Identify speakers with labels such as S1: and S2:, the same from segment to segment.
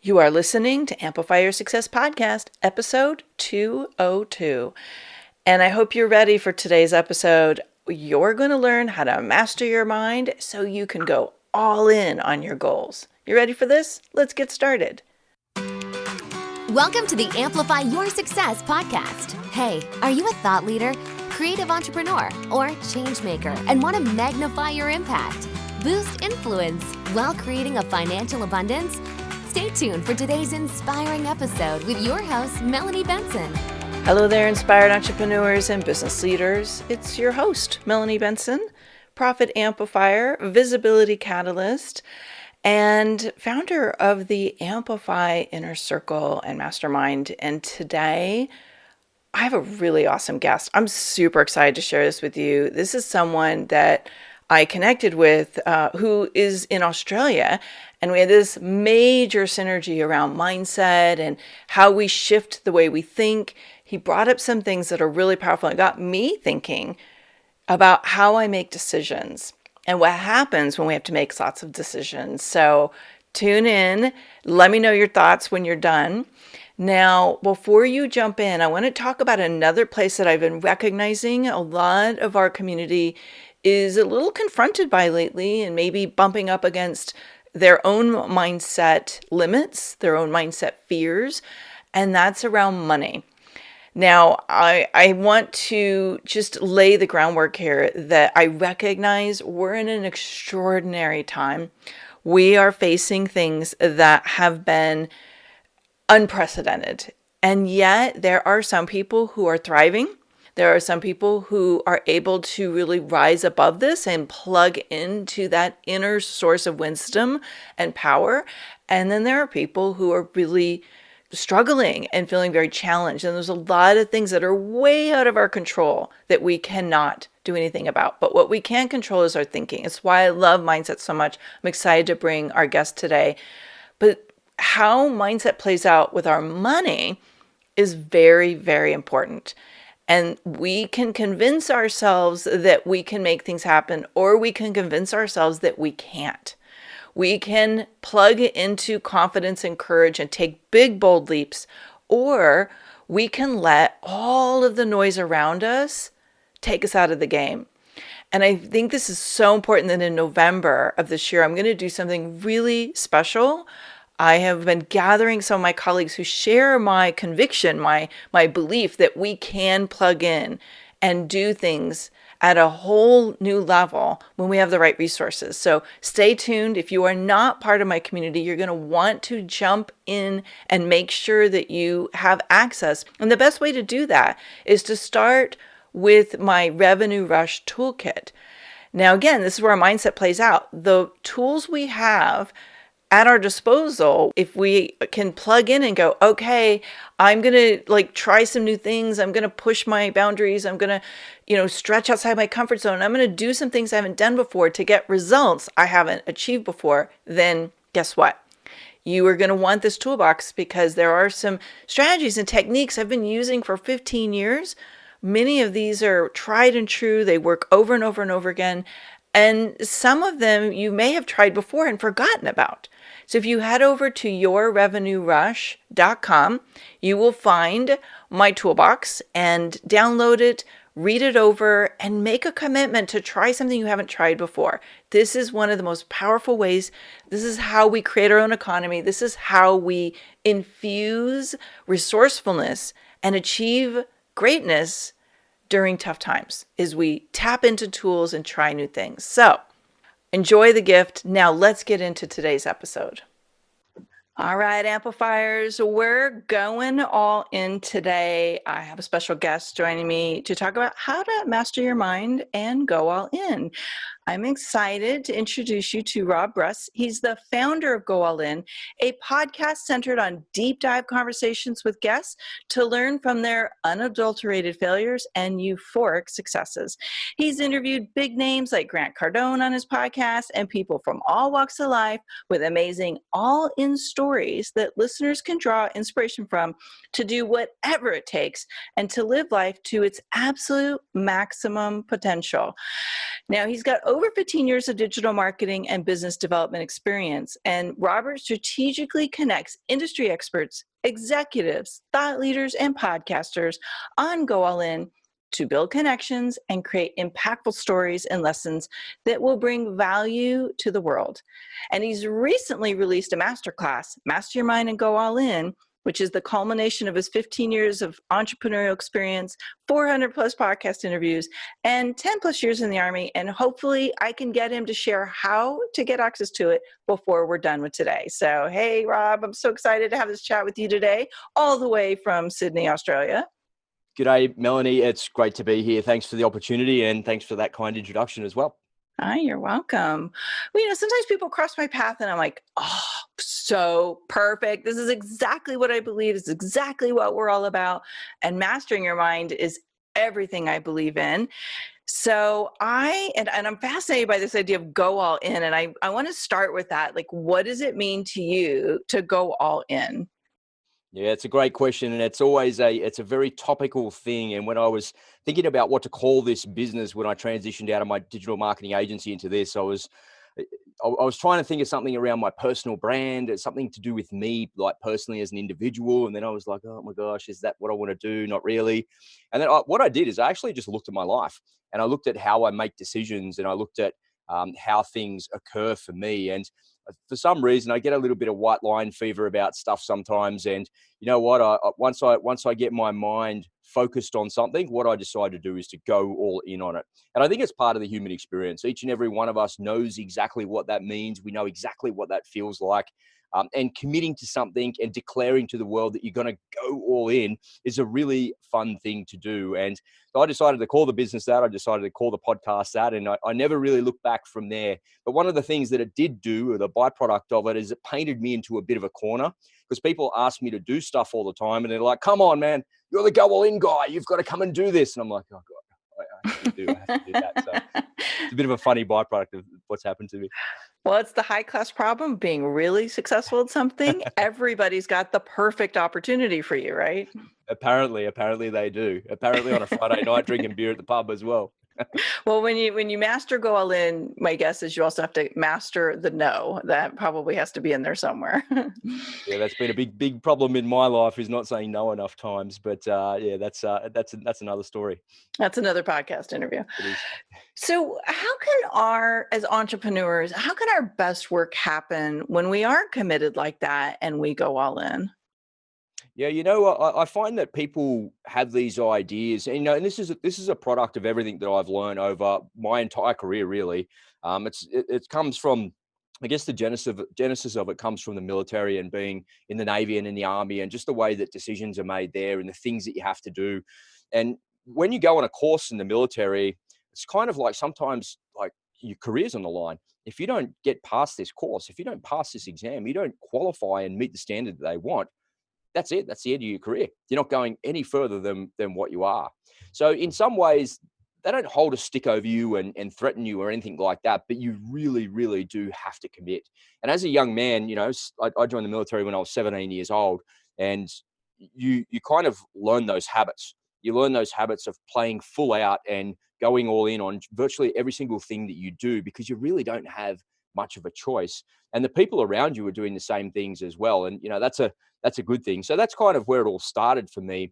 S1: You are listening to Amplify Your Success Podcast, episode 202. And I hope you're ready for today's episode. You're going to learn how to master your mind so you can go all in on your goals. You ready for this? Let's get started.
S2: Welcome to the Amplify Your Success Podcast. Hey, are you a thought leader, creative entrepreneur, or change maker and want to magnify your impact, boost influence while creating a financial abundance? Stay tuned for today's inspiring episode with your host, Melanie Benson.
S1: Hello there, inspired entrepreneurs and business leaders. It's your host, Melanie Benson, profit amplifier, visibility catalyst, and founder of the Amplify Inner Circle and Mastermind. And today, I have a really awesome guest. I'm super excited to share this with you. This is someone that I connected with who is in Australia, and we had this major synergy around mindset and how we shift the way we think. He brought up some things that are really powerful and got me thinking about how I make decisions and what happens when we have to make lots of decisions. So tune in. Let me know your thoughts when you're done. Now, before you jump in, I want to talk about another place that I've been recognizing a lot of our community is a little confronted by lately and maybe bumping up against their own mindset limits, their own mindset fears, and that's around money. Now, I want to just lay the groundwork here that I recognize we're in an extraordinary time. We are facing things that have been unprecedented, and yet there are some people who are thriving. There are some people who are able to really rise above this and plug into that inner source of wisdom and power. And then there are people who are really struggling and feeling very challenged. And there's a lot of things that are way out of our control that we cannot do anything about. But what we can control is our thinking. It's why I love mindset so much. I'm excited to bring our guest today. But how mindset plays out with our money is very, very important. And we can convince ourselves that we can make things happen, or we can convince ourselves that we can't. We can plug into confidence and courage and take big, bold leaps, or we can let all of the noise around us take us out of the game. And I think this is so important that in November of this year, I'm going to do something really special. I have been gathering some of my colleagues who share my conviction, my belief that we can plug in and do things at a whole new level when we have the right resources. So stay tuned. If you are not part of my community, you're going to want to jump in and make sure that you have access. And the best way to do that is to start with my Revenue Rush Toolkit. Now, again, this is where our mindset plays out. The tools we have at our disposal, if we can plug in and go, okay, I'm going to try some new things. I'm going to push my boundaries. I'm going to, stretch outside my comfort zone. I'm going to do some things I haven't done before to get results I haven't achieved before. Then guess what? You are going to want this toolbox because there are some strategies and techniques I've been using for 15 years. Many of these are tried and true. They work over and over and over again. And some of them you may have tried before and forgotten about. So if you head over to yourrevenuerush.com, you will find my toolbox and download it, read it over, and make a commitment to try something you haven't tried before. This is one of the most powerful ways. This is how we create our own economy. This is how we infuse resourcefulness and achieve greatness during tough times, is we tap into tools and try new things. So enjoy the gift. Now let's get into today's episode. All right, amplifiers, we're going all in today. I have a special guest joining me to talk about how to master your mind and go all in. I'm excited to introduce you to Rob Brus. He's the founder of Go Allin, a podcast centered on deep dive conversations with guests to learn from their unadulterated failures and euphoric successes. He's interviewed big names like Grant Cardone on his podcast and people from all walks of life with amazing all-in stories that listeners can draw inspiration from to do whatever it takes and to live life to its absolute maximum potential. Now, he's got over 15 years of digital marketing and business development experience. And Robert strategically connects industry experts, executives, thought leaders, and podcasters on Go Allin to build connections and create impactful stories and lessons that will bring value to the world. And he's recently released a masterclass, Master Your Mind and Go Allin, which is the culmination of his 15 years of entrepreneurial experience, 400 plus podcast interviews, and 10 plus years in the Army. And hopefully I can get him to share how to get access to it before we're done with today. So, hey, Rob, I'm so excited to have this chat with you today, all the way from Sydney, Australia.
S3: G'day, Melanie. It's great to be here. Thanks for the opportunity and thanks for that kind introduction as well.
S1: Hi, you're welcome. Well, sometimes people cross my path and I'm like, oh, so perfect. This is exactly what I believe. This is exactly what we're all about. And mastering your mind is everything I believe in. So I'm fascinated by this idea of go all in. And I want to start with that. Like, what does it mean to you to go all in?
S3: Yeah, it's a great question, and it's a very topical thing. And when I was thinking about what to call this business, when I transitioned out of my digital marketing agency into this, I was trying to think of something around my personal brand, something to do with me, like personally as an individual. And then I was like, oh my gosh, is that what I want to do? Not really. And then what I did is I actually just looked at my life, and I looked at how I make decisions, and I looked at how things occur for me. And for some reason, I get a little bit of white line fever about stuff sometimes. And you know what? Once I get my mind focused on something, what I decide to do is to go all in on it. And I think it's part of the human experience. Each and every one of us knows exactly what that means. We know exactly what that feels like. And committing to something and declaring to the world that you're going to go all in is a really fun thing to do. And so I decided to call the business that. I decided to call the podcast that. And I never really looked back from there. But one of the things that it did do, or the byproduct of it, is it painted me into a bit of a corner, because people ask me to do stuff all the time. And they're like, come on, man, you're the go all in guy. You've got to come and do this. And I'm like, oh, God, I have to do that. So it's a bit of a funny byproduct of what's happened to me.
S1: Well, it's the high class problem of being really successful at something. Everybody's got the perfect opportunity for you, right?
S3: Apparently they do. Apparently on a Friday night drinking beer at the pub as well.
S1: Well, when you master Go Allin, my guess is you also have to master the no. That probably has to be in there somewhere.
S3: Yeah, that's been a big problem in my life, is not saying no enough times. But yeah, that's another story.
S1: That's another podcast interview.
S3: It is.
S1: So as entrepreneurs, how can our best work happen when we are committed like that and we go all in?
S3: Yeah, I find that people have these ideas, and and this is a product of everything that I've learned over my entire career, really. It comes from, I guess, the genesis of it comes from the military and being in the Navy and in the Army, and just the way that decisions are made there and the things that you have to do. And when you go on a course in the military, it's kind of like sometimes like your career's on the line. If you don't get past this course, if you don't pass this exam, you don't qualify and meet the standard that they want. That's it. That's the end of your career. You're not going any further than what you are. So in some ways, they don't hold a stick over you and threaten you or anything like that, but you really, really do have to commit. And as a young man, I joined the military when I was 17 years old, and you kind of learn those habits. You learn those habits of playing full out and going all in on virtually every single thing that you do, because you really don't have much of a choice. And the people around you are doing the same things as well. And, that's a good thing. So that's kind of where it all started for me.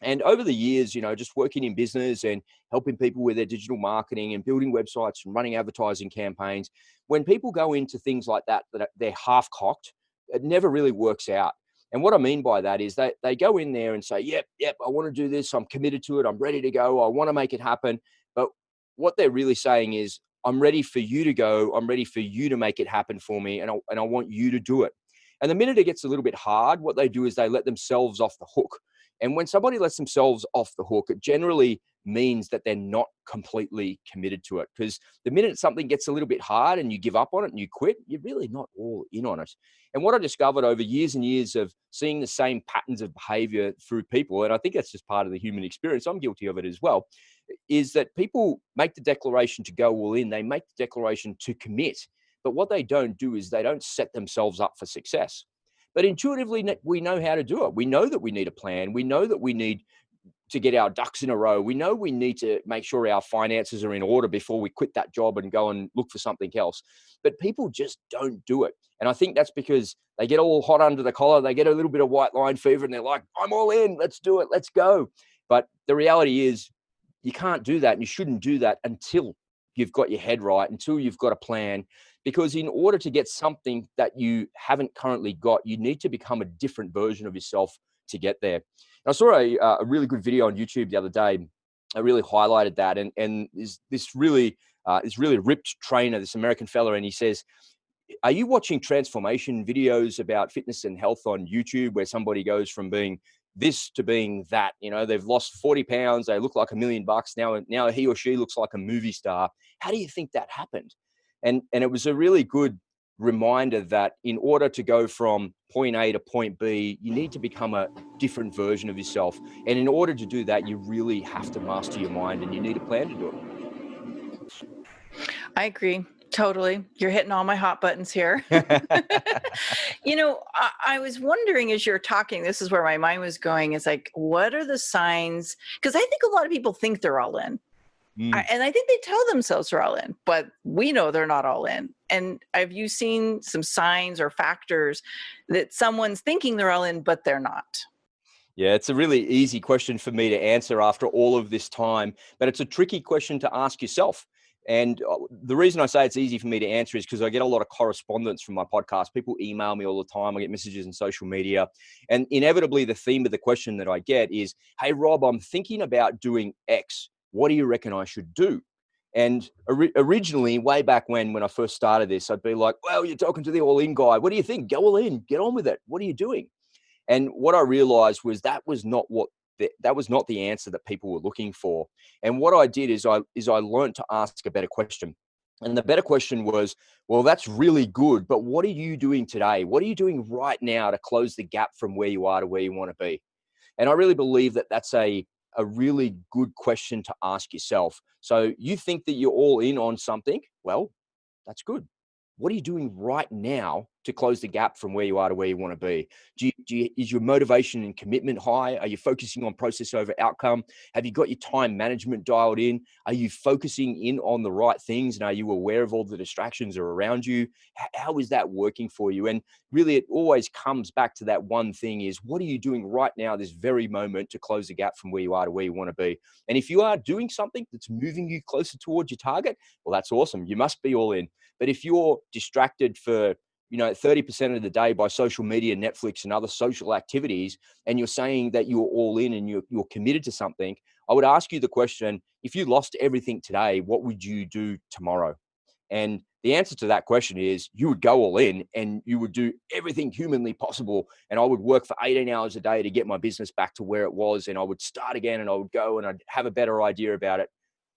S3: And over the years, just working in business and helping people with their digital marketing and building websites and running advertising campaigns, when people go into things like that they're half cocked, it never really works out. And what I mean by that is they go in there and say, yep, I want to do this. I'm committed to it. I'm ready to go. I want to make it happen. But what they're really saying is, I'm ready for you to go. I'm ready for you to make it happen for me. And I want you to do it. And the minute it gets a little bit hard, what they do is they let themselves off the hook. And when somebody lets themselves off the hook, it generally means that they're not completely committed to it. Because the minute something gets a little bit hard and you give up on it and you quit, you're really not all in on it. And what I discovered over years and years of seeing the same patterns of behavior through people, and I think that's just part of the human experience, I'm guilty of it as well, is that people make the declaration to go all in. They make the declaration to commit. But what they don't do is they don't set themselves up for success. But intuitively, we know how to do it. We know that we need a plan. We know that we need to get our ducks in a row. We know we need to make sure our finances are in order before we quit that job and go and look for something else. But people just don't do it. And I think that's because they get all hot under the collar. They get a little bit of white line fever and they're like, I'm all in, let's do it, let's go. But the reality is you can't do that, and you shouldn't do that until you've got your head right, until you've got a plan. Because in order to get something that you haven't currently got, you need to become a different version of yourself to get there. And I saw a really good video on YouTube the other day. I really highlighted that. And this really ripped trainer, this American fella, and he says, are you watching transformation videos about fitness and health on YouTube where somebody goes from being this to being that? You know, they've lost 40 pounds. They look like $1 million now he or she looks like a movie star. How do you think that happened? And it was a really good reminder that in order to go from point A to point B, you need to become a different version of yourself. And in order to do that, you really have to master your mind, and you need a plan to do it.
S1: I agree. Totally. You're hitting all my hot buttons here. I was wondering as you're talking, this is where my mind was going, is like, what are the signs? Because I think a lot of people think they're all in. And I think they tell themselves they're all in, but we know they're not all in. And have you seen some signs or factors that someone's thinking they're all in, but they're not?
S3: Yeah, it's a really easy question for me to answer after all of this time, but it's a tricky question to ask yourself. And the reason I say it's easy for me to answer is because I get a lot of correspondence from my podcast. People email me all the time. I get messages in social media. And inevitably, the theme of the question that I get is, hey, Rob, I'm thinking about doing X. What do you reckon I should do? And originally, way back when I first started this, I'd be like, well, you're talking to the all-in guy. What do you think? Go all in. Get on with it. What are you doing? And what I realized was that was not the answer that people were looking for. And what I did is I learned to ask a better question. And the better question was, well, that's really good, but what are you doing today? What are you doing right now to close the gap from where you are to where you want to be? And I really believe that that's a really good question to ask yourself. So you think that you're all in on something? Well, that's good. What are you doing right now to close the gap from where you are to where you want to be? Is your motivation and commitment high? Are you focusing on process over outcome? Have you got your time management dialed in? Are you focusing in on the right things? And are you aware of all the distractions are around you? How is that working for you? And really, it always comes back to that one thing is, what are you doing right now, this very moment, to close the gap from where you are to where you want to be? And if you are doing something that's moving you closer towards your target, well, that's awesome. You must be all in. But if you're distracted for 30% of the day by social media, Netflix, and other social activities, and you're saying that you're all in and you're committed to something, I would ask you the question, if you lost everything today, what would you do tomorrow? And the answer to that question is you would go all in and you would do everything humanly possible. And I would work for 18 hours a day to get my business back to where it was. And I would start again and I would go and I'd have a better idea about it.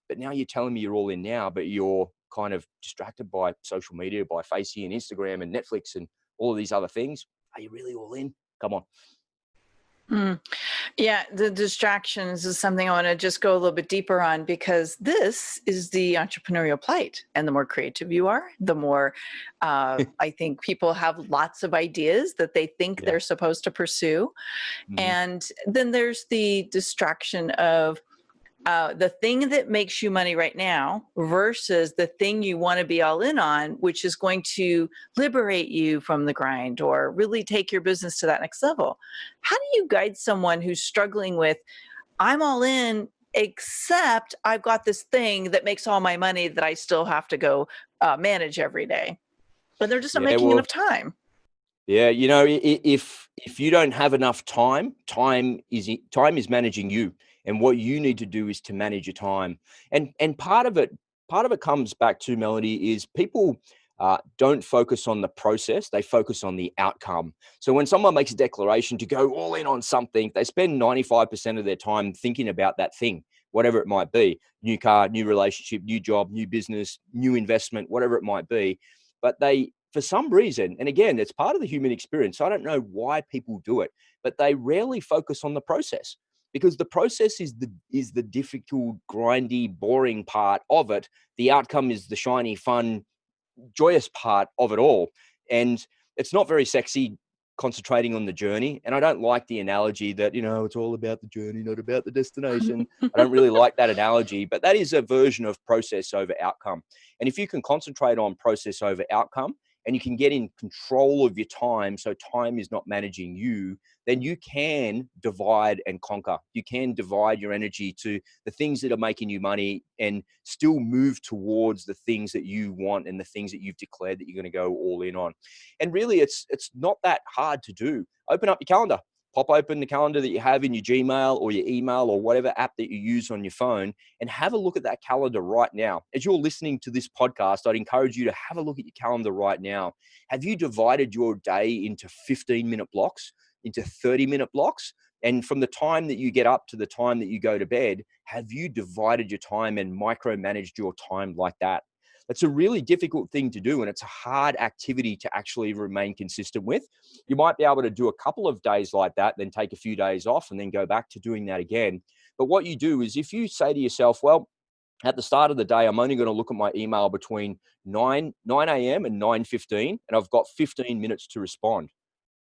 S3: But now you're telling me you're all in now, but you're kind of distracted by social media, by Facey and Instagram and Netflix and all of these other things. Are you really all in? Come on.
S1: Yeah, the distractions is something I want to just go a little bit deeper on, because this is the entrepreneurial plight. And the more creative you are, the more I think people have lots of ideas that they think they're supposed to pursue. And then there's the distraction of the thing that makes you money right now versus the thing you want to be all in on, which is going to liberate you from the grind or really take your business to that next level. How do you guide someone who's struggling with, I'm all in, except I've got this thing that makes all my money that I still have to go manage every day, but they're just not making enough time?
S3: Yeah, if you don't have enough time is managing you. And what you need to do is to manage your time. And part of it comes back to, Melanie, is people don't focus on the process, they focus on the outcome. So when someone makes a declaration to go all in on something, they spend 95% of their time thinking about that thing, whatever it might be: new car, new relationship, new job, new business, new investment, whatever it might be. But they, for some reason, and again, it's part of the human experience, I don't know why people do it, but they rarely focus on the process. Because the process is the difficult, grindy, boring part of it. The outcome is the shiny, fun, joyous part of it all. And it's not very sexy concentrating on the journey. And I don't like the analogy that, it's all about the journey, not about the destination. I don't really like that analogy, but that is a version of process over outcome. And if you can concentrate on process over outcome, and you can get in control of your time, so time is not managing you, then you can divide and conquer. You can divide your energy to the things that are making you money and still move towards the things that you want and the things that you've declared that you're going to go all in on. And really, it's not that hard to do. Open up your calendar. Pop open the calendar that you have in your Gmail or your email or whatever app that you use on your phone, and have a look at that calendar right now. As you're listening to this podcast, I'd encourage you to have a look at your calendar right now. Have you divided your day into 15-minute blocks, into 30-minute blocks? And from the time that you get up to the time that you go to bed, have you divided your time and micromanaged your time like that? It's a really difficult thing to do, and it's a hard activity to actually remain consistent with. You might be able to do a couple of days like that, then take a few days off and then go back to doing that again. But what you do is, if you say to yourself, well, at the start of the day, I'm only going to look at my email between 9 a.m. and 9:15, and I've got 15 minutes to respond.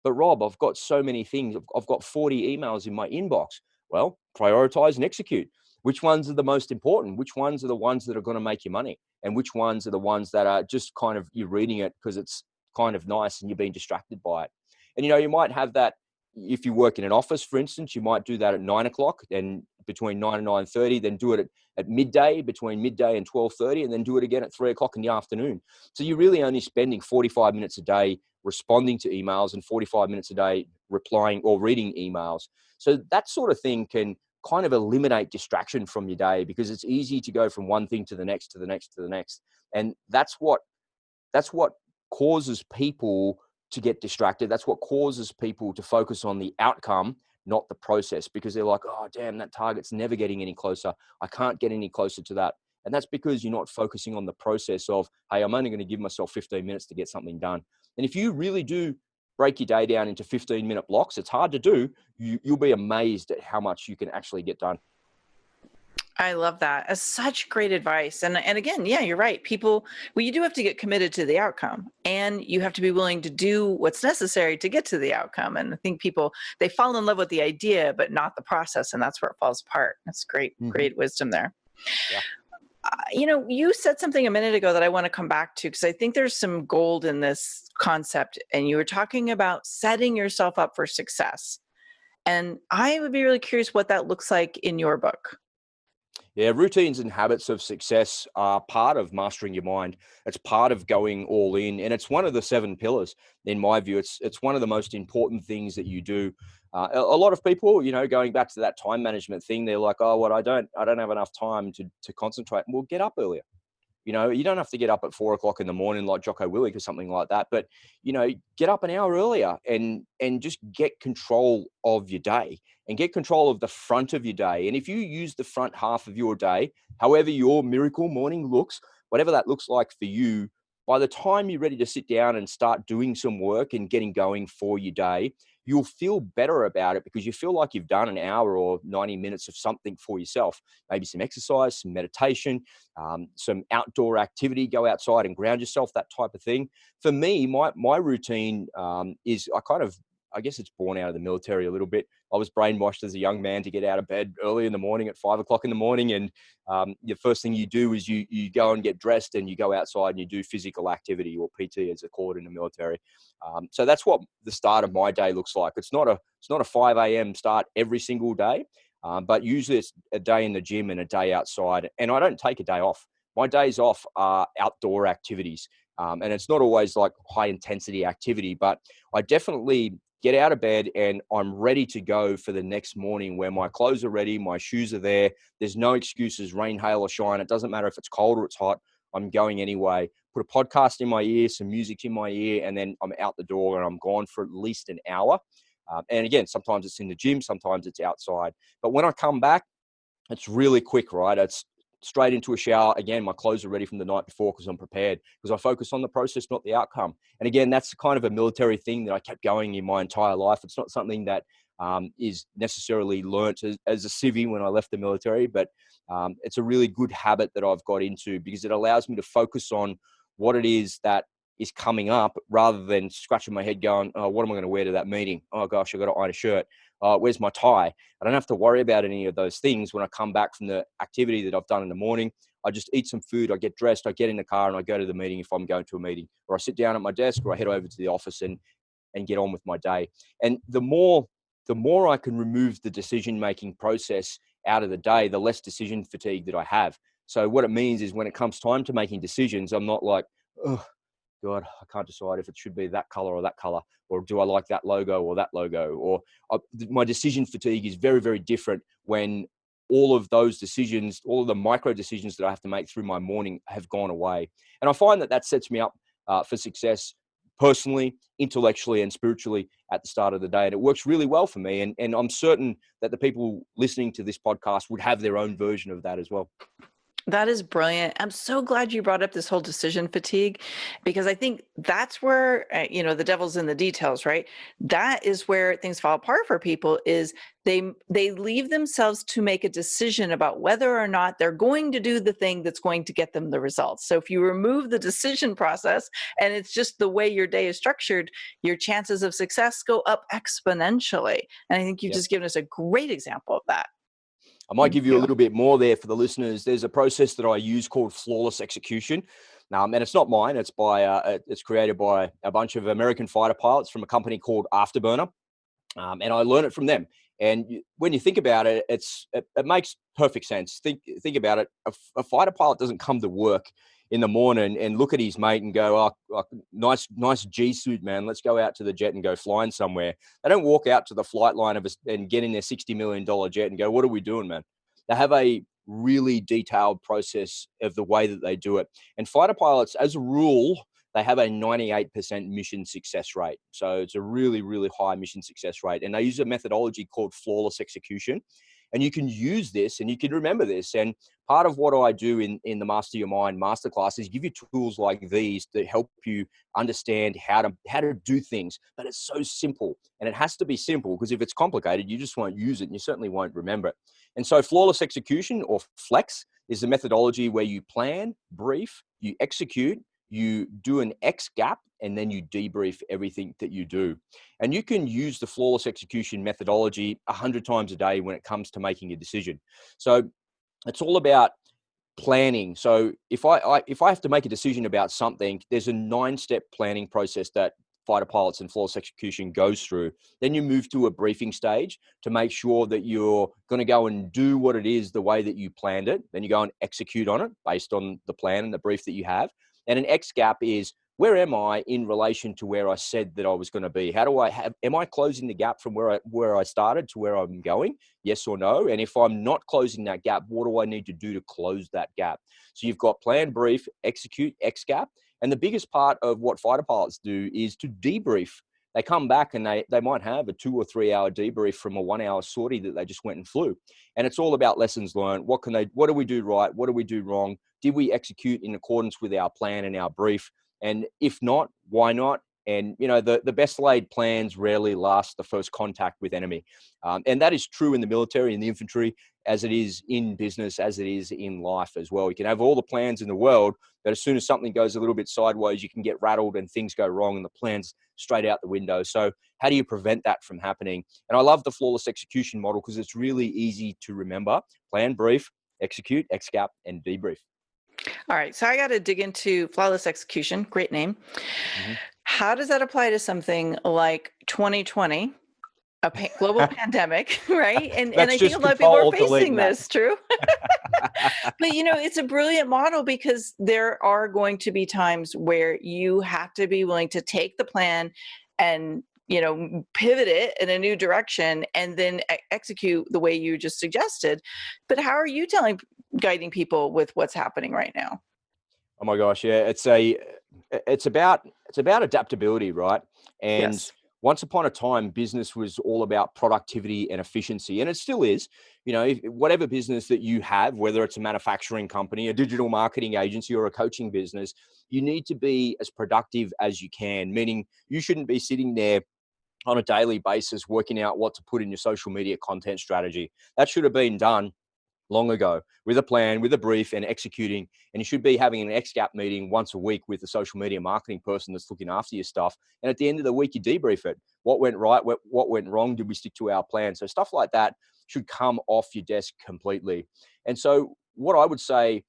S3: But Rob, I've got so many things. I've got 40 emails in my inbox. Well, prioritize and execute. Which ones are the most important? Which ones are the ones that are going to make you money? And which ones are the ones that are just kind of, you're reading it because it's kind of nice and you're being distracted by it. And, you might have that if you work in an office, for instance. You might do that at 9 o'clock and between 9 and 9:30, then do it at midday, between midday and 12:30, and then do it again at 3 o'clock in the afternoon. So you're really only spending 45 minutes a day responding to emails and 45 minutes a day replying or reading emails. So that sort of thing can kind of eliminate distraction from your day, because it's easy to go from one thing to the next, to the next, to the next. And that's what causes people to get distracted. That's what causes people to focus on the outcome, not the process, because they're like, oh, damn, that target's never getting any closer. I can't get any closer to that. And that's because you're not focusing on the process of, hey, I'm only going to give myself 15 minutes to get something done. And if you really do break your day down into 15-minute blocks, it's hard to do. You'll be amazed at how much you can actually get done.
S1: I love that. That's such great advice. And again, yeah, you're right. People, you do have to get committed to the outcome, and you have to be willing to do what's necessary to get to the outcome. And I think people, they fall in love with the idea, but not the process. And that's where it falls apart. That's great, great wisdom there.
S3: Yeah.
S1: You said something a minute ago that I want to come back to, because I think there's some gold in this concept. And you were talking about setting yourself up for success. And I would be really curious what that looks like in your book.
S3: Yeah, routines and habits of success are part of mastering your mind. It's part of going all in, and it's one of the 7 pillars. In my view, it's one of the most important things that you do. A lot of people, going back to that time management thing, they're like, oh, well, I don't have enough time to concentrate. Well, get up earlier. You don't have to get up at 4 o'clock in the morning like Jocko Willink or something like that. But, get up an hour earlier and just get control of your day and get control of the front of your day. And if you use the front half of your day, however your miracle morning looks, whatever that looks like for you, by the time you're ready to sit down and start doing some work and getting going for your day, you'll feel better about it, because you feel like you've done an hour or 90 minutes of something for yourself. Maybe some exercise, some meditation, some outdoor activity, go outside and ground yourself, that type of thing. For me, my routine is, I guess it's born out of the military a little bit. I was brainwashed as a young man to get out of bed early in the morning at 5 o'clock in the morning. And the first thing you do is you go and get dressed and you go outside and you do physical activity, or PT as it's called in the military. So that's what the start of my day looks like. It's not a 5 a.m. start every single day, but usually it's a day in the gym and a day outside. And I don't take a day off. My days off are outdoor activities. And it's not always like high intensity activity, but I definitely get out of bed and I'm ready to go for the next morning, where my clothes are ready, my shoes are there. There's no excuses, rain, hail, or shine. It doesn't matter if it's cold or it's hot. I'm going anyway. Put a podcast in my ear, some music in my ear, and then I'm out the door and I'm gone for at least an hour. And again, sometimes it's in the gym, sometimes it's outside. But when I come back, it's really quick, right? It's straight into a shower. Again, my clothes are ready from the night before, because I'm prepared, because I focus on the process, not the outcome. And again, that's kind of a military thing that I kept going in my entire life. It's not something that is necessarily learnt as a civvy when I left the military, but it's a really good habit that I've got into, because it allows me to focus on what it is that is coming up, rather than scratching my head going, oh, what am I going to wear to that meeting? Oh gosh, I got to iron a shirt. Where's my tie? I don't have to worry about any of those things when I come back from the activity that I've done in the morning. I just eat some food, I get dressed, I get in the car, and I go to the meeting if I'm going to a meeting, or I sit down at my desk, or I head over to the office and get on with my day. And the more I can remove the decision-making process out of the day, the less decision fatigue that I have. So what it means is when it comes time to making decisions, I'm not like, oh God, I can't decide if it should be that color or that color, or do I like that logo or that logo? Or my decision fatigue is very, very different when all of those decisions, all of the micro decisions that I have to make through my morning have gone away. And I find that sets me up for success personally, intellectually, and spiritually at the start of the day. And it works really well for me. And I'm certain that the people listening to this podcast would have their own version of that as well.
S1: That is brilliant. I'm so glad you brought up this whole decision fatigue, because I think that's where, the devil's in the details, right? That is where things fall apart for people, is they leave themselves to make a decision about whether or not they're going to do the thing that's going to get them the results. So if you remove the decision process and it's just the way your day is structured, your chances of success go up exponentially. And I think you've just given us a great example of that.
S3: I might give you a little bit more there for the listeners. There's a process that I use called flawless execution. And it's not mine. It's it's created by a bunch of American fighter pilots from a company called Afterburner. And I learned it from them. And when you think about it, it makes perfect sense. Think about it. A fighter pilot doesn't come to work in the morning and look at his mate and go, oh, nice G suit, man. Let's go out to the jet and go flying somewhere. They don't walk out to the flight line and get in their $60 million jet and go, what are we doing, man? They have a really detailed process of the way that they do it. And fighter pilots, as a rule, they have a 98% mission success rate. So it's a really, really high mission success rate. And they use a methodology called flawless execution. And you can use this and you can remember this. And part of what I do in the Master Your Mind Masterclass is give you tools like these that help you understand how to do things. But it's so simple, and it has to be simple, because if it's complicated, you just won't use it and you certainly won't remember it. And so flawless execution, or FLEX, is the methodology where you plan, brief, you execute, you do an X gap, and then you debrief everything that you do. And you can use the flawless execution methodology 100 times a day when it comes to making a decision. So it's all about planning. So if I have to make a decision about something, there's a 9-step planning process that fighter pilots and flawless execution goes through. Then you move to a briefing stage to make sure that you're going to go and do what it is the way that you planned it. Then you go and execute on it based on the plan and the brief that you have. And an X gap is, where am I in relation to where I said that I was going to be? Am I closing the gap from where I started to where I'm going? Yes or no? And if I'm not closing that gap, what do I need to do to close that gap? So you've got plan, brief, execute, X gap. And the biggest part of what fighter pilots do is to debrief. They come back and they might have a 2 or 3 hour debrief from a 1 hour sortie that they just went and flew. And it's all about lessons learned. What do we do right? What do we do wrong? Did we execute in accordance with our plan and our brief? And if not, why not? And, the best laid plans rarely last the first contact with enemy. And that is true in the military, in the infantry, as it is in business, as it is in life as well. You can have all the plans in the world, but as soon as something goes a little bit sideways, you can get rattled and things go wrong and the plan's straight out the window. So how do you prevent that from happening? And I love the flawless execution model because it's really easy to remember. Plan, brief, execute, XGAP, and debrief.
S1: All right. So I got to dig into flawless execution. Great name. Mm-hmm. How does that apply to something like 2020, a global pandemic, right? And I think a lot of people are facing this, true? But, it's a brilliant model because there are going to be times where you have to be willing to take the plan and pivot it in a new direction and then execute the way you just suggested. But how are you guiding people with what's happening right now?
S3: Oh my gosh. Yeah. It's about adaptability, right? And yes. Once upon a time, business was all about productivity and efficiency. And it still is, whatever business that you have, whether it's a manufacturing company, a digital marketing agency, or a coaching business, you need to be as productive as you can, meaning you shouldn't be sitting there on a daily basis working out what to put in your social media content strategy. That should have been done long ago with a plan, with a brief and executing. And you should be having an XGAP meeting once a week with the social media marketing person that's looking after your stuff. And at the end of the week, you debrief it. What went right? What went wrong? Did we stick to our plan? So stuff like that should come off your desk completely. And so what I would say,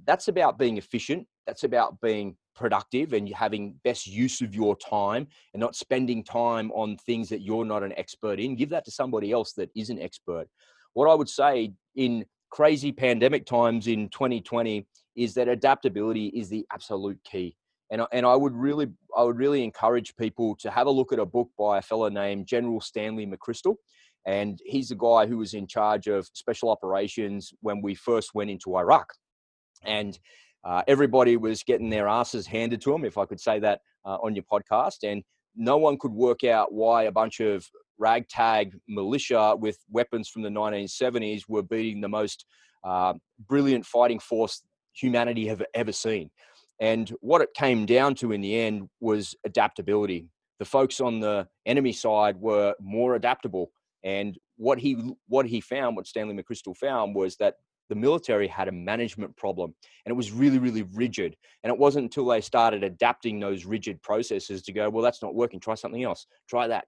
S3: that's about being efficient. That's about being productive and having best use of your time and not spending time on things that you're not an expert in. Give that to somebody else that is an expert. What I would say in crazy pandemic times in 2020 is that adaptability is the absolute key. And I would really encourage people to have a look at a book by a fellow named General Stanley McChrystal. And he's the guy who was in charge of special operations when we first went into Iraq. And everybody was getting their asses handed to them, if I could say that on your podcast. And no one could work out why a bunch of ragtag militia with weapons from the 1970s were beating the most brilliant fighting force humanity have ever seen. And what it came down to in the end was adaptability. The folks on the enemy side were more adaptable. And what Stanley McChrystal found was that the military had a management problem, and it was really, really rigid. And it wasn't until they started adapting those rigid processes to go, well, that's not working. Try something else. Try that.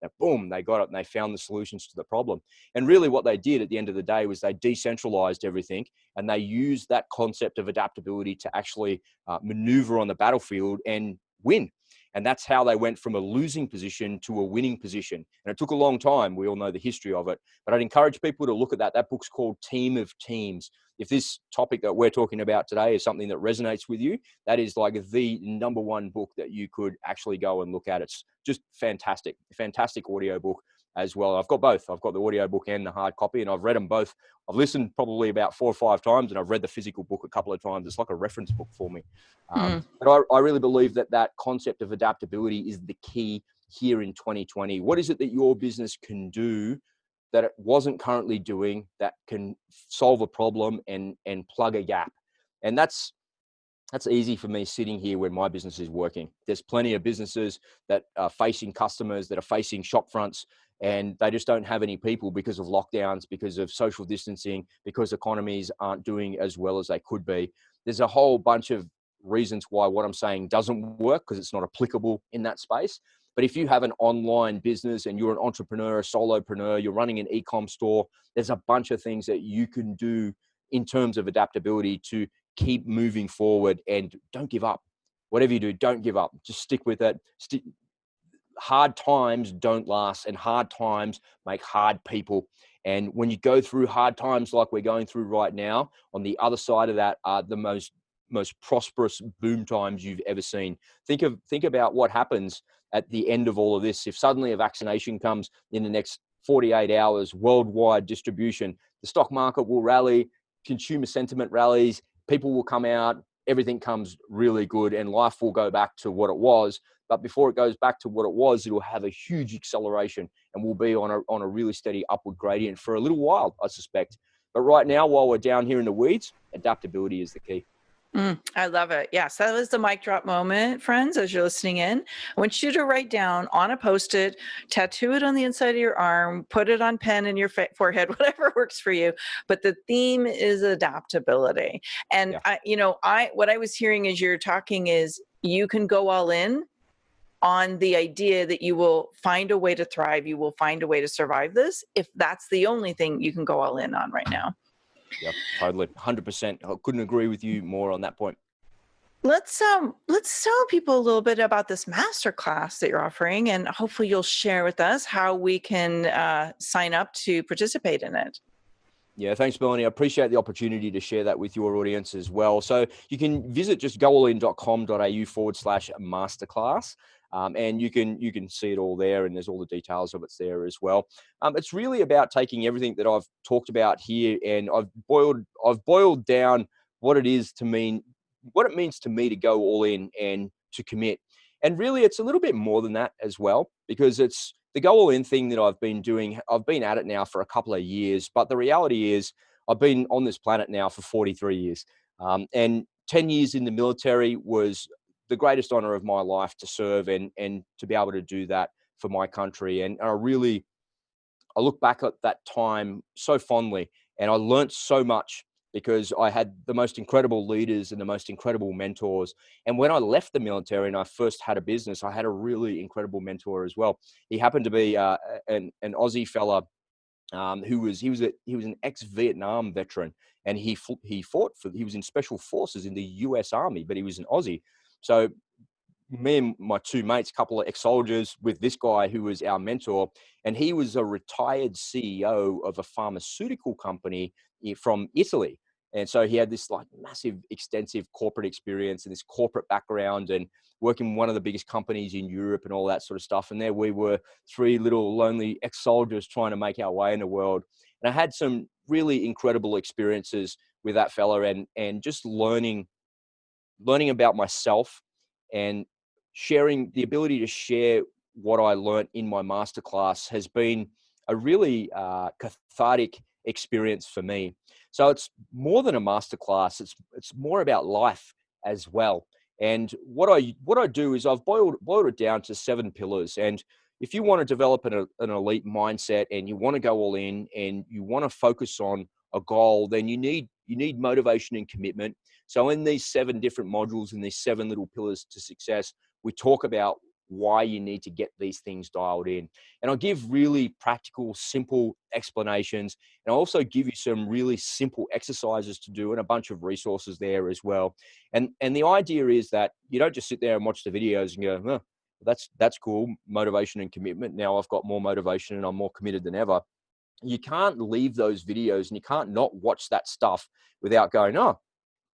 S3: And boom, they got it and they found the solutions to the problem. And really what they did at the end of the day was they decentralized everything, and they used that concept of adaptability to actually maneuver on the battlefield and win. And that's how they went from a losing position to a winning position. And it took a long time. We all know the history of it. But I'd encourage people to look at that. That book's called Team of Teams. If this topic that we're talking about today is something that resonates with you, that is like the number one book that you could actually go and look at. It's just fantastic audio book as well. I've got both. I've got the audio book and the hard copy, and I've read them both. I've listened probably about 4 or 5 times, and I've read the physical book a couple of times. It's like a reference book for me. But I really believe that concept of adaptability is the key here in 2020. What is it that your business can do that it wasn't currently doing that can solve a problem and plug a gap? And that's easy for me sitting here when my business is working. There's plenty of businesses that are facing customers, that are facing shop fronts, and they just don't have any people because of lockdowns, because of social distancing, because economies aren't doing as well as they could be. There's a whole bunch of reasons why what I'm saying doesn't work, because it's not applicable in that space. But if you have an online business and you're an entrepreneur, a solopreneur, you're running an e-com store, there's a bunch of things that you can do in terms of adaptability to keep moving forward, and don't give up. Whatever you do, don't give up. Just stick with it. Hard times don't last, and hard times make hard people. And when you go through hard times like we're going through right now, on the other side of that are the most prosperous boom times you've ever seen. Think about what happens at the end of all of this. If suddenly a vaccination comes in the next 48 hours, worldwide distribution, the stock market will rally, consumer sentiment rallies, people will come out, everything comes really good, and life will go back to what it was. But before it goes back to what it was, it will have a huge acceleration, and we'll be on a really steady upward gradient for a little while, I suspect. But right now, while we're down here in the weeds, adaptability is the key.
S1: I love it. Yes, that was the mic drop moment, friends, as you're listening in. I want you to write down on a Post-it, tattoo it on the inside of your arm, put it on pen in your forehead, whatever works for you. But the theme is adaptability. And what I was hearing as you're talking is you can go all in on the idea that you will find a way to thrive. You will find a way to survive this, if that's the only thing you can go all in on right now.
S3: Yep, totally, 100%. I couldn't agree with you more on that point.
S1: Let's tell people a little bit about this masterclass that you're offering, and hopefully you'll share with us how we can sign up to participate in it.
S3: Yeah, thanks, Melanie. I appreciate the opportunity to share that with your audience as well. So you can visit just goallin.com.au/masterclass. And you can see it all there, and there's all the details of it there as well. It's really about taking everything that I've talked about here, and I've boiled down what it means to me to go all in and to commit. And really, it's a little bit more than that as well, because it's the go all in thing that I've been doing. I've been at it now for a couple of years, but the reality is I've been on this planet now for 43 years. And 10 years in the military was the greatest honor of my life to serve and to be able to do that for my country. And I look back at that time so fondly. And I learned so much because I had the most incredible leaders and the most incredible mentors. And when I left the military and I first had a business, I had a really incredible mentor as well. He happened to be an Aussie fella who was an ex-Vietnam veteran, and he was in special forces in the U.S. Army, but he was an Aussie. So me and my two mates, a couple of ex-soldiers, with this guy who was our mentor, and he was a retired CEO of a pharmaceutical company from Italy. And so he had this like massive, extensive corporate experience and this corporate background and working in one of the biggest companies in Europe and all that sort of stuff. And there we were, three little lonely ex-soldiers trying to make our way in the world. And I had some really incredible experiences with that fella and just learning about myself and sharing the ability to share what I learned in my masterclass has been a really cathartic experience for me. So it's more than a masterclass. It's more about life as well. And what I do is I've boiled it down to 7 pillars. And if you want to develop an elite mindset and you want to go all in and you want to focus on a goal, then you need motivation and commitment. So in these 7 different modules and these 7 little pillars to success, we talk about why you need to get these things dialed in. And I'll give really practical, simple explanations. And I'll also give you some really simple exercises to do and a bunch of resources there as well. And the idea is that you don't just sit there and watch the videos and go, oh, that's cool, motivation and commitment. Now I've got more motivation and I'm more committed than ever. You can't leave those videos and you can't not watch that stuff without going, oh,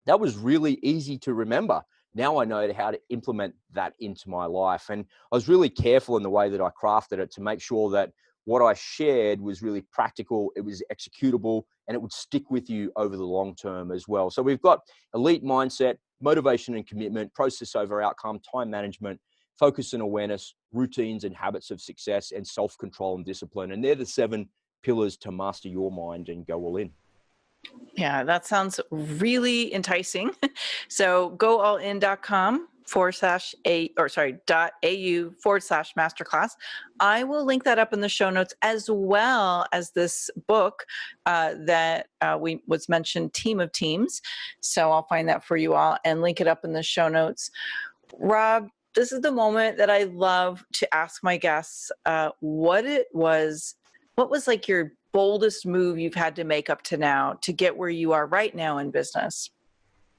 S3: that was really easy to remember. Now I know how to implement that into my life. And I was really careful in the way that I crafted it to make sure that what I shared was really practical, it was executable, and it would stick with you over the long term as well. So we've got elite mindset, motivation and commitment, process over outcome, time management, focus and awareness, routines and habits of success, and self-control and discipline. And they're the 7 pillars to master your mind and go all in.
S1: Yeah, that sounds really enticing. So goallin.com/au/masterclass. I will link that up in the show notes, as well as this book that was mentioned, Team of Teams. So I'll find that for you all and link it up in the show notes. Rob, this is the moment that I love to ask my guests what was like your boldest move you've had to make up to now to get where you are right now in business?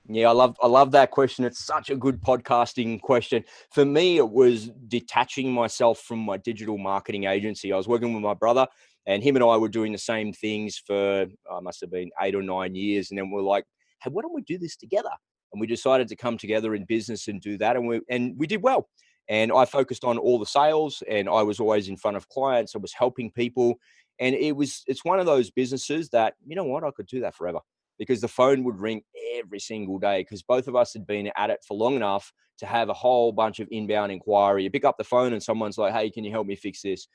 S3: Yeah, I love that question. It's such a good podcasting question. For me, it was detaching myself from my digital marketing agency. I was working with my brother, and him and I were doing the same things for, must have been 8 or 9 years. And then we're like, hey, why don't we do this together? And we decided to come together in business and do that. And we did well. And I focused on all the sales, and I was always in front of clients. I was helping people. And it's one of those businesses that, you know what, I could do that forever, because the phone would ring every single day, because both of us had been at it for long enough to have a whole bunch of inbound inquiry. You pick up the phone and someone's like, hey, can you help me fix this?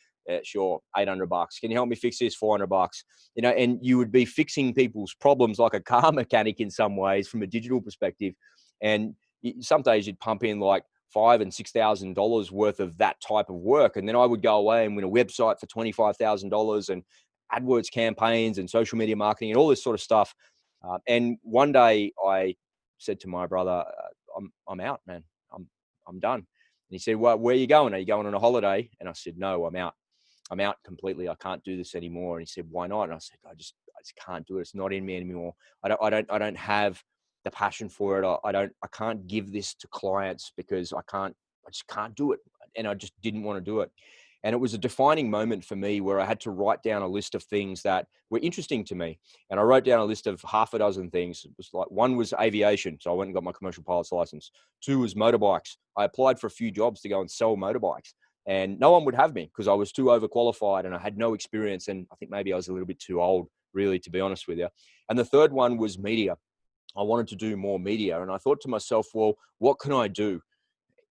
S3: Sure, $800. Can you help me fix this? $400. You know, and you would be fixing people's problems like a car mechanic in some ways from a digital perspective. And some days you'd pump in like $5,000 and $6,000 worth of that type of work. And then I would go away and win a website for $25,000 and AdWords campaigns and social media marketing and all this sort of stuff. And one day I said to my brother, I'm out, man. I'm done. And he said, well, where are you going? Are you going on a holiday? And I said, no, I'm out. I'm out completely. I can't do this anymore. And he said, why not? And I said, I just can't do it. It's not in me anymore. I don't have the passion for it. I can't give this to clients because I just can't do it. And I just didn't want to do it. And it was a defining moment for me where I had to write down a list of things that were interesting to me. And I wrote down a list of half a dozen things. It was like, 1 was aviation. So I went and got my commercial pilot's license. 2 was motorbikes. I applied for a few jobs to go and sell motorbikes, and no one would have me because I was too overqualified and I had no experience. And I think maybe I was a little bit too old, really, to be honest with you. And the 3rd one was media. I wanted to do more media. And I thought to myself, well, what can I do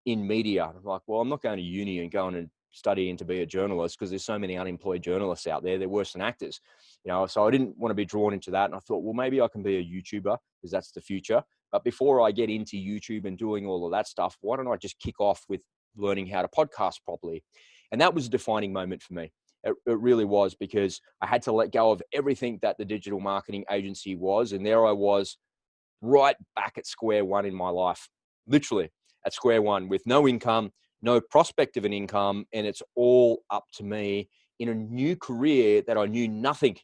S3: in media? I'm like, well, I'm not going to uni and going and studying to be a journalist because there's so many unemployed journalists out there. They're worse than actors, you know. So I didn't want to be drawn into that. And I thought, well, maybe I can be a YouTuber because that's the future. But before I get into YouTube and doing all of that stuff, why don't I just kick off with learning how to podcast properly? And that was a defining moment for me. It really was, because I had to let go of everything that the digital marketing agency was. And there I was, right back at square one in my life, literally at square one, with no income, no prospect of an income. And it's all up to me in a new career that I knew nothing,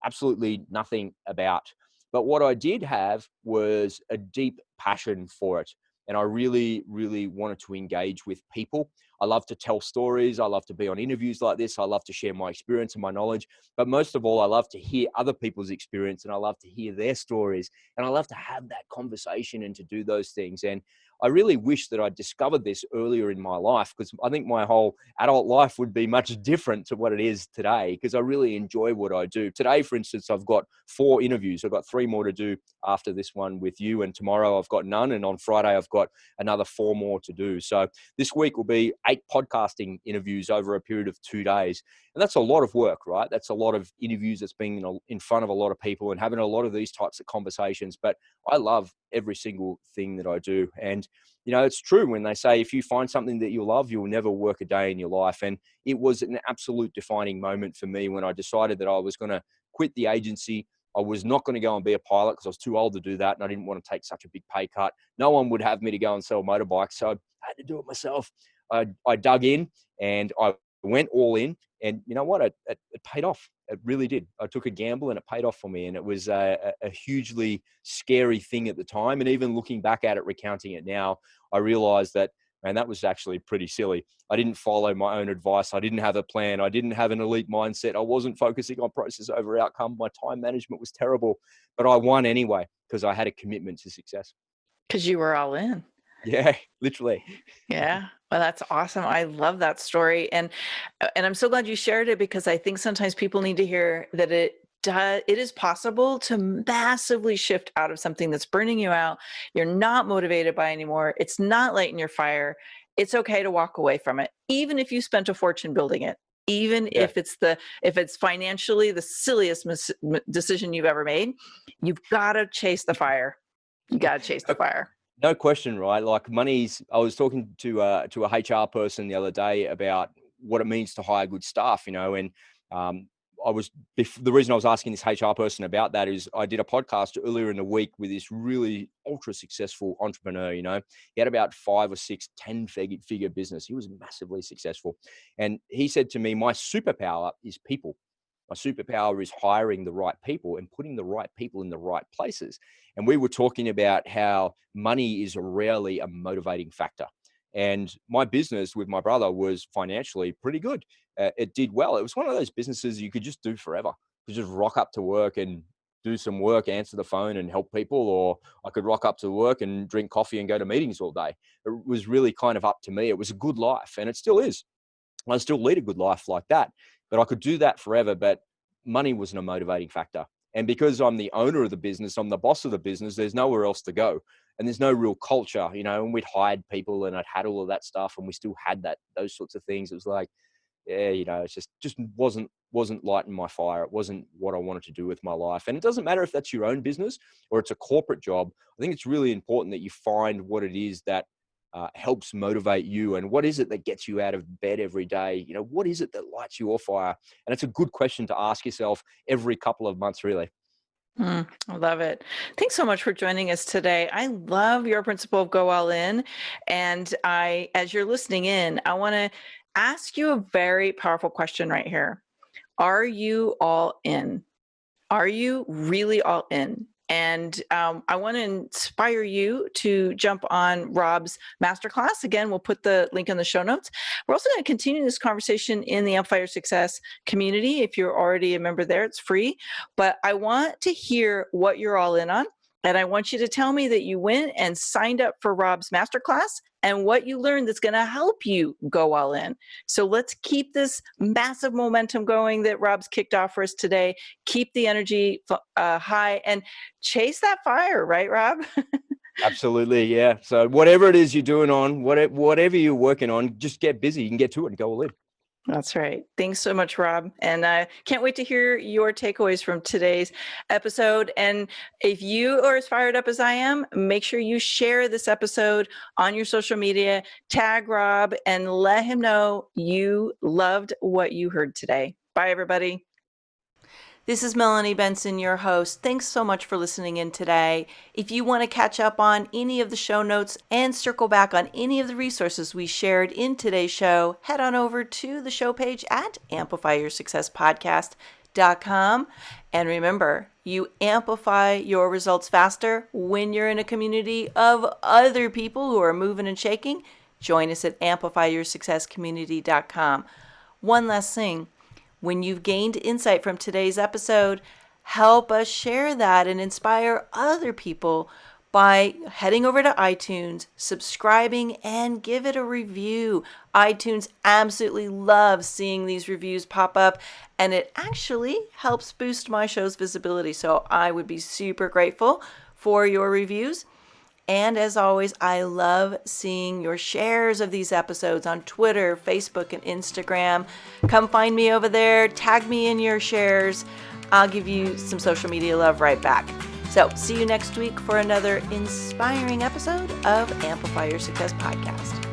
S3: absolutely nothing about. But what I did have was a deep passion for it. And I really, really wanted to engage with people. I love to tell stories. I love to be on interviews like this. I love to share my experience and my knowledge. But most of all, I love to hear other people's experience, and I love to hear their stories. And I love to have that conversation and to do those things. And I really wish that I discovered this earlier in my life, because I think my whole adult life would be much different to what it is today, because I really enjoy what I do. Today, for instance, I've got 4 interviews. I've got 3 more to do after this one with you. And tomorrow I've got none. And on Friday, I've got another 4 more to do. So this week will be 8 podcasting interviews over a period of 2 days. And that's a lot of work, right? That's a lot of interviews. That's being in front of a lot of people and having a lot of these types of conversations. But I love every single thing that I do. And, you know, it's true when they say, if you find something that you love, you'll never work a day in your life. And it was an absolute defining moment for me when I decided that I was going to quit the agency. I was not going to go and be a pilot because I was too old to do that. And I didn't want to take such a big pay cut. No one would have me to go and sell motorbikes. So I had to do it myself. I dug in and I went all in. And you know what? It paid off. It really did. I took a gamble and it paid off for me. And it was a hugely scary thing at the time. And even looking back at it, recounting it now, I realized that, man, that was actually pretty silly. I didn't follow my own advice. I didn't have a plan. I didn't have an elite mindset. I wasn't focusing on process over outcome. My time management was terrible, but I won anyway because I had a commitment to success.
S1: Because you were all in.
S3: Yeah, literally.
S1: Yeah. Well, that's awesome. I love that story. And I'm so glad you shared it, because I think sometimes people need to hear that it is possible to massively shift out of something that's burning you out. You're not motivated by anymore. It's not lighting your fire. It's okay to walk away from it, even if you spent a fortune building it, even if it's financially the silliest decision you've ever made. You've got to chase the fire. You got to chase the fire.
S3: No question, right? Like I was talking to a HR person the other day about what it means to hire good staff, you know, and the reason I was asking this HR person about that is I did a podcast earlier in the week with this really ultra successful entrepreneur. You know, he had about 5 or 6, 10-figure business. He was massively successful. And he said to me, my superpower is people. My superpower is hiring the right people and putting the right people in the right places. And we were talking about how money is rarely a motivating factor. And my business with my brother was financially pretty good. It did well. It was one of those businesses you could just do forever. You could just rock up to work and do some work, answer the phone and help people, or I could rock up to work and drink coffee and go to meetings all day. It was really kind of up to me. It was a good life, and it still is. I still lead a good life like that, but I could do that forever. But money wasn't a motivating factor. And because I'm the owner of the business, I'm the boss of the business, there's nowhere else to go. And there's no real culture, you know, and we'd hired people and I'd had all of that stuff and we still had those sorts of things. It was like, yeah, you know, it's just wasn't lighting my fire. It wasn't what I wanted to do with my life. And it doesn't matter if that's your own business or it's a corporate job. I think it's really important that you find what it is that helps motivate you, and what is it that gets you out of bed every day? You know, what is it that lights your fire? And it's a good question to ask yourself every couple of months, really.
S1: I love it. Thanks so much for joining us today. I love your principle of Go Allin. And as you're listening in, I want to ask you a very powerful question right here. Are you all in? Are you really all in? And I want to inspire you to jump on Rob's Masterclass. Again, we'll put the link in the show notes. We're also going to continue this conversation in the Amplify Your Success community. If you're already a member there, it's free. But I want to hear what you're all in on. And I want you to tell me that you went and signed up for Rob's Masterclass and what you learned that's going to help you go all in. So let's keep this massive momentum going that Rob's kicked off for us today. Keep the energy high and chase that fire, right, Rob?
S3: Absolutely, yeah. So whatever it is you're doing whatever you're working on, just get busy. You can get to it and go all in.
S1: That's right. Thanks so much, Rob. And I can't wait to hear your takeaways from today's episode. And if you are as fired up as I am, make sure you share this episode on your social media, tag Rob, and let him know you loved what you heard today. Bye, everybody. This is Melanie Benson, your host. Thanks so much for listening in today. If you want to catch up on any of the show notes and circle back on any of the resources we shared in today's show, head on over to the show page at amplifyyoursuccesspodcast.com. And remember, you amplify your results faster when you're in a community of other people who are moving and shaking. Join us at amplifyyoursuccesscommunity.com. One last thing. When you've gained insight from today's episode, help us share that and inspire other people by heading over to iTunes, subscribing, and give it a review. iTunes absolutely loves seeing these reviews pop up, and it actually helps boost my show's visibility. So I would be super grateful for your reviews. And as always, I love seeing your shares of these episodes on Twitter, Facebook, and Instagram. Come find me over there. Tag me in your shares. I'll give you some social media love right back. So see you next week for another inspiring episode of Amplify Your Success Podcast.